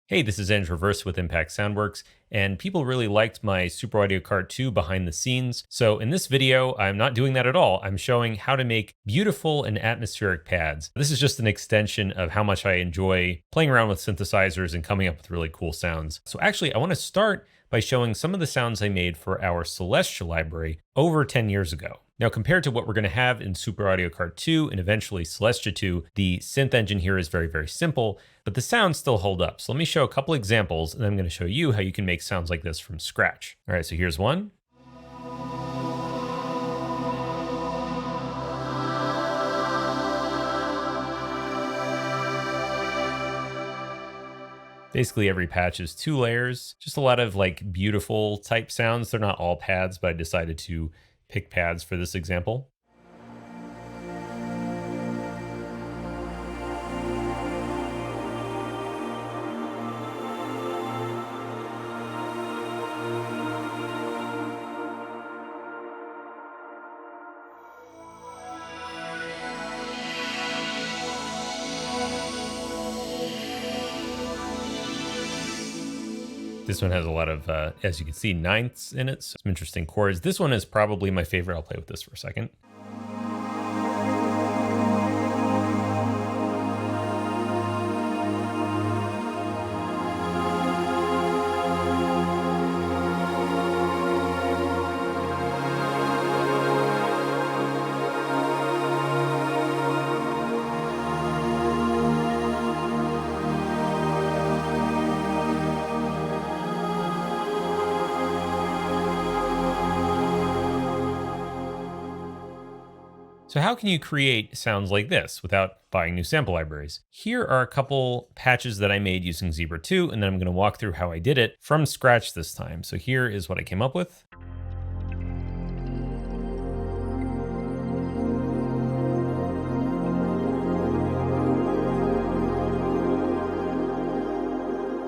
Hey, this is Andrew Aversa with Impact Soundworks, and people really liked my Super Audio Cart 2 behind the scenes. So in this video, I'm not doing that at all. I'm showing how to make beautiful and atmospheric pads. This is just an extension of how much I enjoy playing around with synthesizers and coming up with really cool sounds. So actually, I want to start by showing some of the sounds I made for our Celestia library over 10 years ago. Now, compared to what we're going to have in Super Audio Cart 2 and eventually Celestia 2, the synth engine here is very, very simple, but the sounds still hold up. So let me show a couple examples, and then I'm going to show you how you can make sounds like this from scratch. All right, so here's one. Basically, every patch is 2 layers, just a lot of like beautiful type sounds. They're not all pads, but I decided to pick pads for this example. This one has a lot of, as you can see, ninths in it, so some interesting chords. This one is probably my favorite. I'll play with this for a second. So how can you create sounds like this without buying new sample libraries? Here are a couple patches that I made using Zebra 2, and then I'm going to walk through how I did it from scratch this time. So here is what I came up with.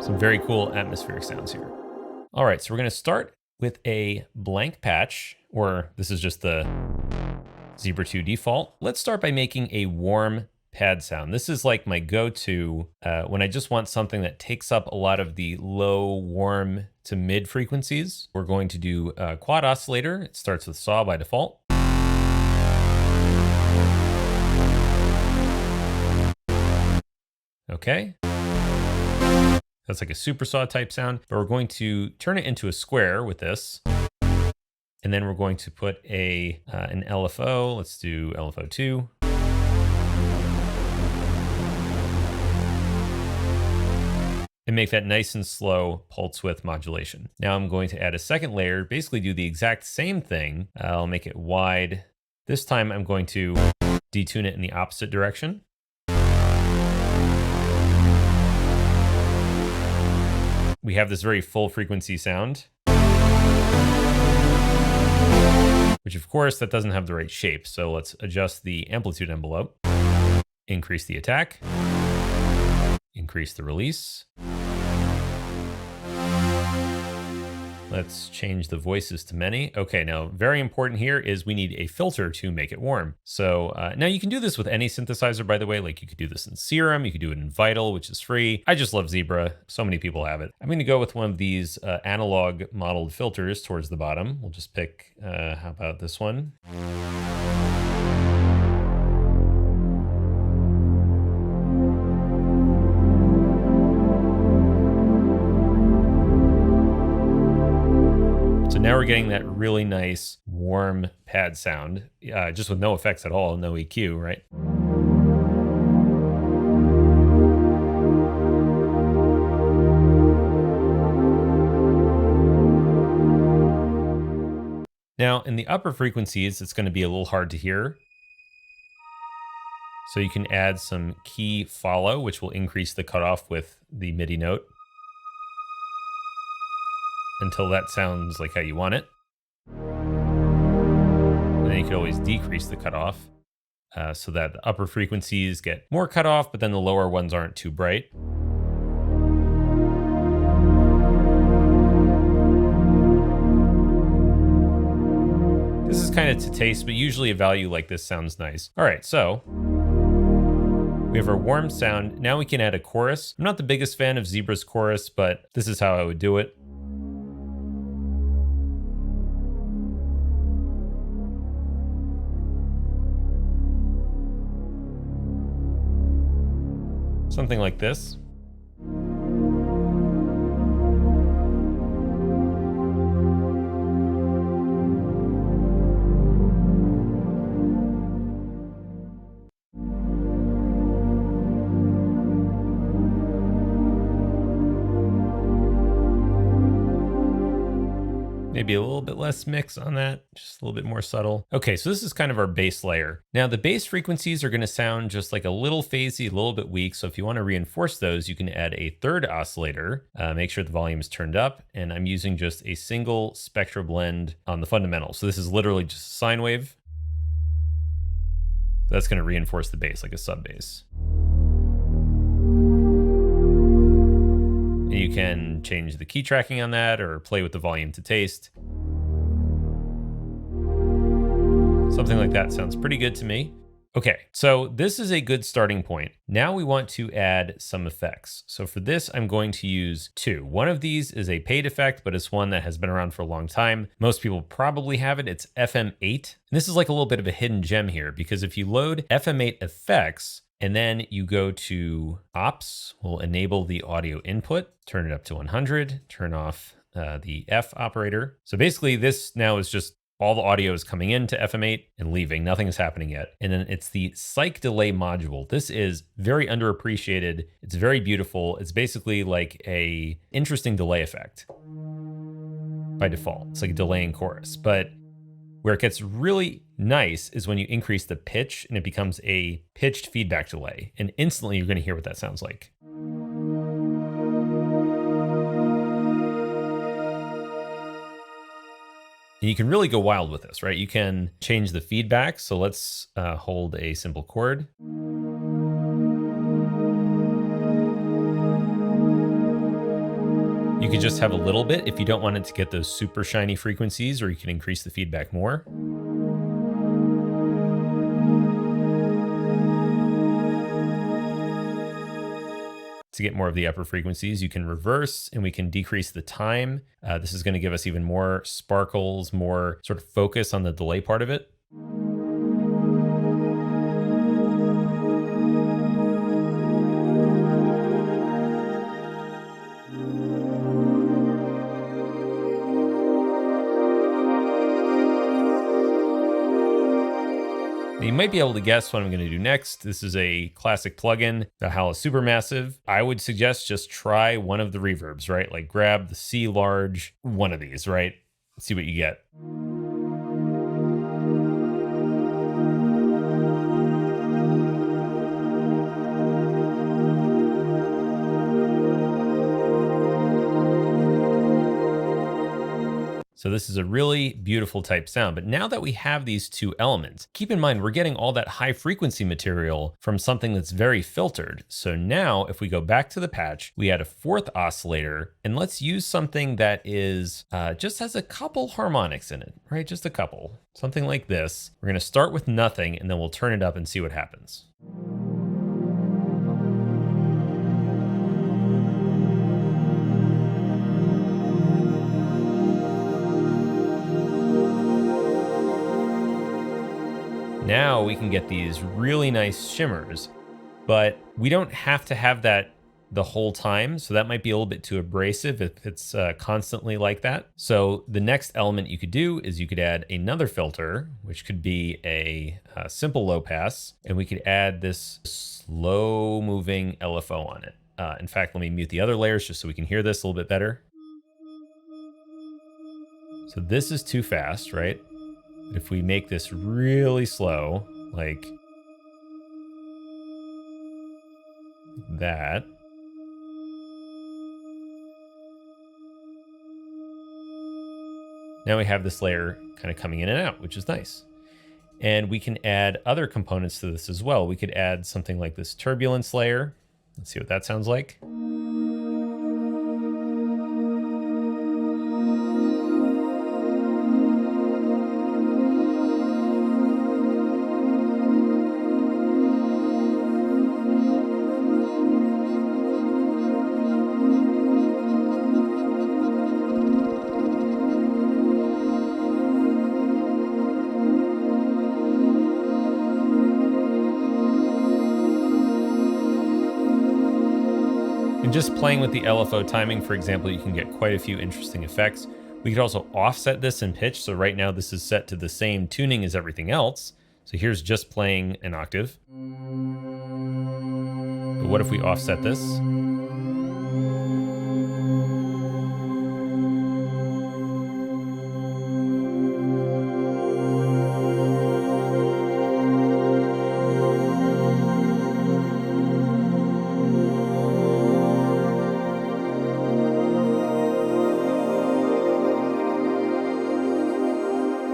Some very cool atmospheric sounds here. All right, so we're going to start with a blank patch, or this is just the Zebra 2 default. Let's start by making a warm pad sound. This is like my go-to when I just want something that takes up a lot of the low, warm to mid frequencies. We're going to do a quad oscillator. It starts with saw by default. Okay. That's like a super saw type sound, but we're going to turn it into a square with this. And then we're going to put an LFO. Let's do LFO 2. And make that nice and slow pulse width modulation. Now I'm going to add a second layer, basically do the exact same thing. I'll make it wide. This time I'm going to detune it in the opposite direction. We have this very full frequency sound, which of course that doesn't have the right shape. So let's adjust the amplitude envelope, increase the attack, increase the release. Let's change the voices to many. Okay, now very important here is we need a filter to make it warm. So now you can do this with any synthesizer, by the way. Like you could do this in Serum, you could do it in Vital, which is free. I just love Zebra. So many people have it. I'm going to go with one of these analog modeled filters towards the bottom. We'll just pick, how about this one? Now we're getting that really nice warm pad sound, just with no effects at all, no EQ, right? Now in the upper frequencies, it's going to be a little hard to hear. So you can add some key follow, which will increase the cutoff with the MIDI note until that sounds like how you want it. And then you could always decrease the cutoff so that the upper frequencies get more cutoff, but then the lower ones aren't too bright. This is kind of to taste, but usually a value like this sounds nice. All right, so we We have our warm sound. Now we can add a chorus. I'm not the biggest fan of Zebra's chorus, but this is how I would do it. Something like this. Maybe a little bit less mix on that, just a little bit more subtle. Okay, so this is kind of our bass layer. Now the bass frequencies are gonna sound just like a little phasey, a little bit weak. So if you wanna reinforce those, you can add a third oscillator, make sure the volume is turned up. And I'm using just a single spectral blend on the fundamental. So this is literally just a sine wave. That's gonna reinforce the bass like a sub bass. And you can change the key tracking on that or play with the volume to taste. Something like that sounds pretty good to me. Okay, so this is a good starting point. Now we want to add some effects. So for this, I'm going to use two. One of these is a paid effect, but it's one that has been around for a long time. Most people probably have it. It's FM8. And this is like a little bit of a hidden gem here, because if you load FM8 effects, and then you go to ops, we'll enable the audio input, turn it up to 100, turn off the F operator. So basically this now is just all the audio is coming into FM8 and leaving, nothing is happening yet. And then it's the psych delay module. This is very underappreciated. It's very beautiful. It's basically like a interesting delay effect by default. It's like a delaying chorus, but where it gets really nice is when you increase the pitch and it becomes a pitched feedback delay. And instantly you're gonna hear what that sounds like. And you can really go wild with this, right? You can change the feedback. So let's hold a simple chord. You could just have a little bit if you don't want it to get those super shiny frequencies, or you can increase the feedback more. To get more of the upper frequencies, you can reverse and we can decrease the time. This is going to give us even more sparkles, more sort of focus on the delay part of it. You might be able to guess what I'm going to do next. This is a classic plugin, the HAL is Supermassive. I would suggest just try one of the reverbs, right? Like grab the C large, one of these, right? See what you get. So this is a really beautiful type sound. But now that we have these two elements, keep in mind, we're getting all that high frequency material from something that's very filtered. So now if we go back to the patch, we add a fourth oscillator, and let's use something that is just has a couple harmonics in it, right? Just a couple, something like this. We're gonna start with nothing and then we'll turn it up and see what happens. Now we can get these really nice shimmers, but we don't have to have that the whole time. So that might be a little bit too abrasive if it's constantly like that. So the next element you could do is you could add another filter, which could be a simple low pass, and we could add this slow moving LFO on it. In fact, let me mute the other layers just so we can hear this a little bit better. So this is too fast, right? But if we make this really slow, like that, now we have this layer kind of coming in and out, which is nice. And we can add other components to this as well. We could add something like this turbulence layer. Let's see what that sounds like. And just playing with the LFO timing, for example, you can get quite a few interesting effects. We could also offset this in pitch. So right now this is set to the same tuning as everything else. So here's just playing an octave. But what if we offset this?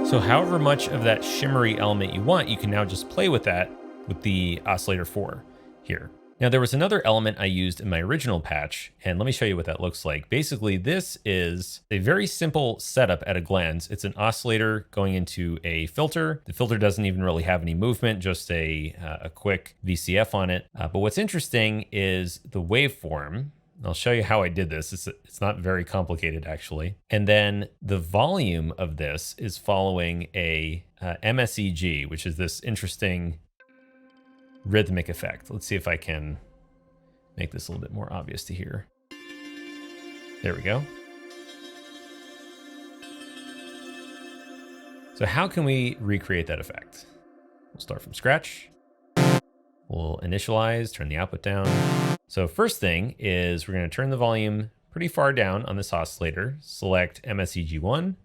So however much of that shimmery element you want, you can now just play with that with the oscillator 4 here. Now there was another element I used in my original patch, and let me show you what that looks like. Basically, this is a very simple setup at a glance. It's an oscillator going into a filter. The filter doesn't even really have any movement, just a quick VCF on it. But what's interesting is the waveform. I'll show you how I did this. It's not very complicated, actually. And then the volume of this is following a MSEG, which is this interesting rhythmic effect. Let's see if I can make this a little bit more obvious to hear. There we go. So how can we recreate that effect? We'll start from scratch. We'll initialize, turn the output down. So first thing is we're going to turn the volume pretty far down on this oscillator, select MSEG1,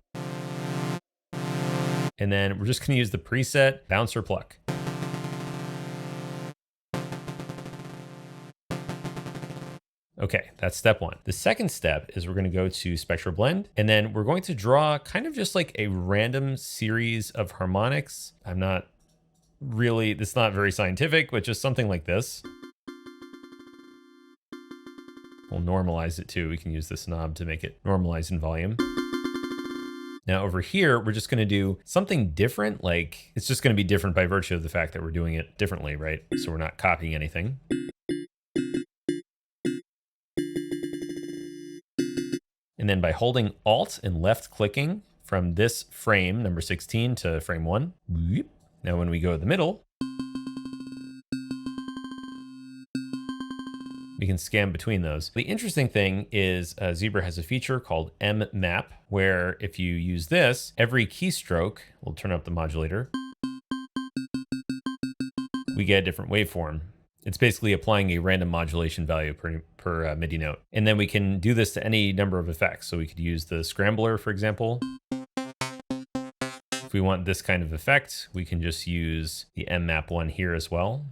and then we're just going to use the preset bounce or pluck. Okay, that's step one. The second step is we're going to go to Spectral Blend, and then we're going to draw kind of just like a random series of harmonics. It's not very scientific, but just something like this. We'll normalize it too. We can use this knob to make it normalize in volume. Now over here, we're just going to do something different. Like it's just going to be different by virtue of the fact that we're doing it differently, right? So we're not copying anything. And then by holding Alt and left clicking from this frame, number 16 to frame 1. Now when we go to the middle, we can scan between those. The interesting thing is Zebra has a feature called M-Map, where if you use this, every keystroke, we'll turn up the modulator, we get a different waveform. It's basically applying a random modulation value per MIDI note. And then we can do this to any number of effects. So we could use the scrambler, for example. If we want this kind of effect, we can just use the M-Map one here as well.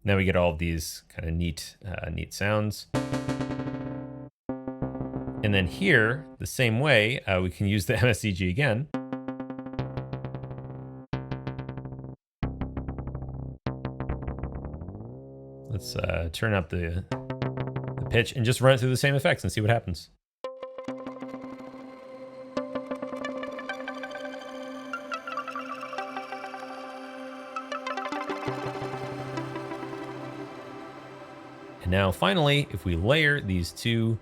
Now we get all of these kind of neat sounds. And then here, the same way, we can use the MSEG again. Let's turn up the pitch and just run it through the same effects and see what happens. And now finally, if we layer these two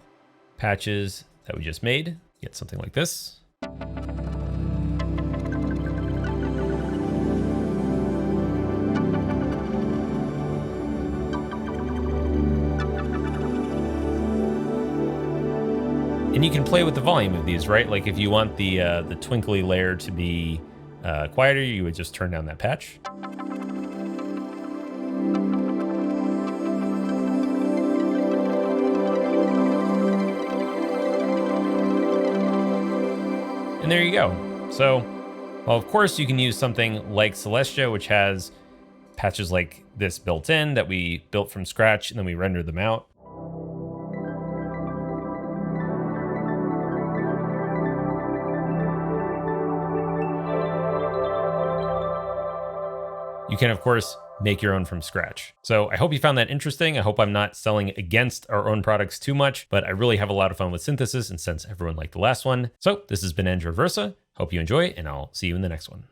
patches that we just made, get something like this. And you can play with the volume of these, right? Like if you want the twinkly layer to be quieter, you would just turn down that patch. And there you go. So, well, of course you can use something like Celestia, which has patches like this built in that we built from scratch and then we render them out. You can, of course, make your own from scratch. So I hope you found that interesting. I hope I'm not selling against our own products too much, but I really have a lot of fun with synthesis, and since everyone liked the last one. So this has been Andrew Aversa. Hope you enjoy, and I'll see you in the next one.